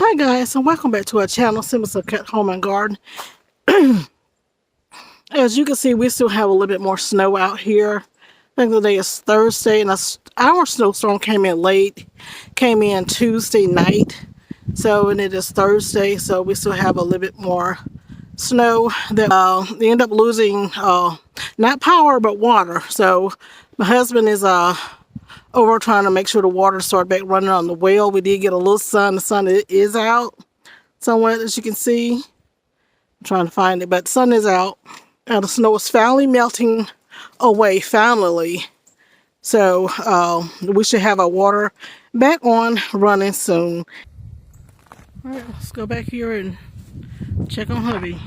Hi guys, and welcome back to our channel, Simba's Cat Home and Garden. As you can see, we still have a little bit more snow out here. I think today is Thursday, and our snowstorm came in late, came in Tuesday night. So, and it is Thursday, so we still have a little bit more snow that they end up losing not power but water. So my husband is over trying to make sure the water started back running on the well. We did get a little sun. The sun is out somewhat, as you can see. I'm trying to find it, but the sun is out and the snow is finally melting away, finally. So we should have our water back on running soon. All right, let's go back here and check on hubby.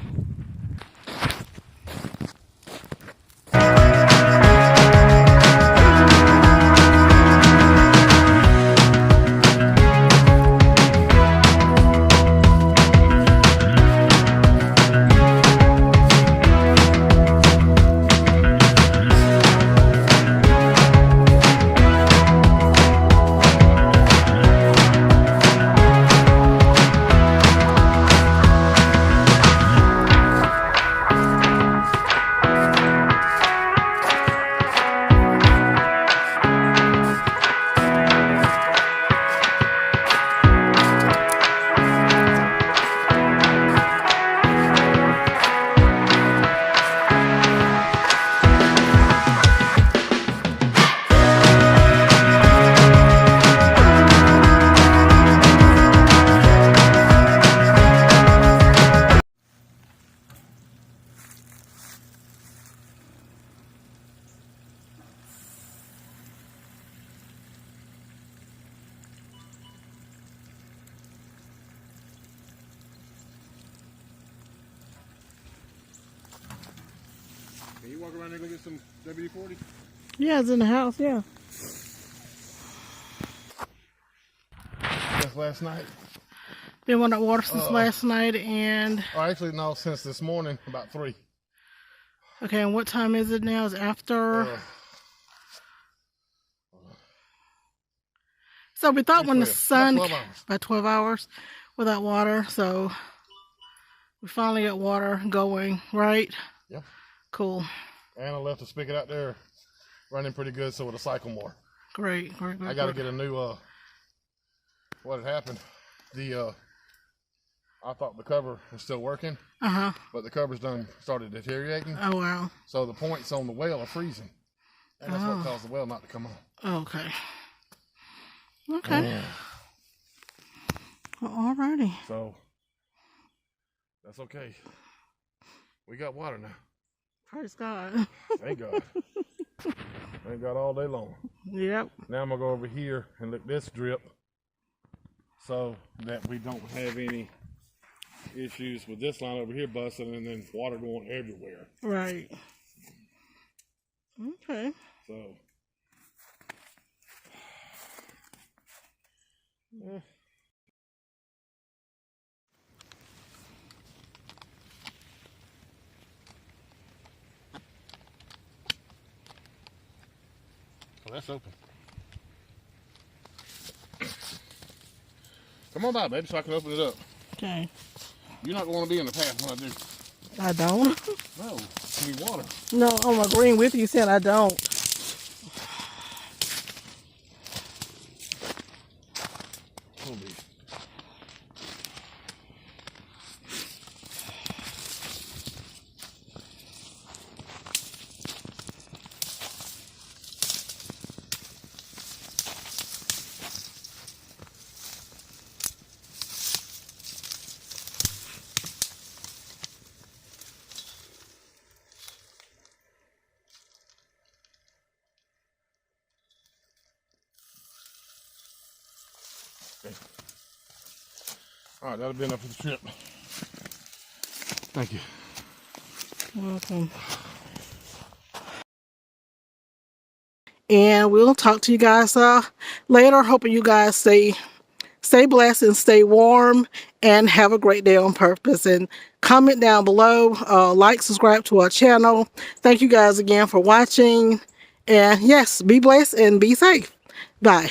Can you walk around there and go get some WD-40? Yeah, it's in the house, yeah. Just last night. Been without water since last night, and... Oh, actually, no, since this morning, about 3. Okay, and what time is it now? It's after... So we thought when the sun... About 12 hours. About 12 hours without water, so... We finally got water going, right? Yep. Cool. And I left the spigot out there running pretty good, so it'll cycle more. Great. I got to get a new, what had happened, I thought the cover was still working, but the cover's started deteriorating. Oh, wow. So the points on the well are freezing. And that's what caused the well not to come on. Okay. Okay. Well, alrighty. So, that's okay. We got water now. Praise God. Thank God. Thank God all day long. Yep. Now I'm going to go over here and let this drip so that we don't have any issues with this line over here busting and then water going everywhere. Right. Okay. So, yeah. Oh, that's open. Come on by, baby, so I can open it up. Okay. You're not going to be in the path when I do. I don't. No, you need water. No, I'm agreeing with you saying I don't. Oh, baby. Okay. All right, that'll be enough for the trip. Thank you. Welcome. And we'll talk to you guys later. Hoping you guys stay blessed and stay warm and have a great day on purpose. And comment down below, like, subscribe to our channel. Thank you guys again for watching. And yes, be blessed and be safe. Bye.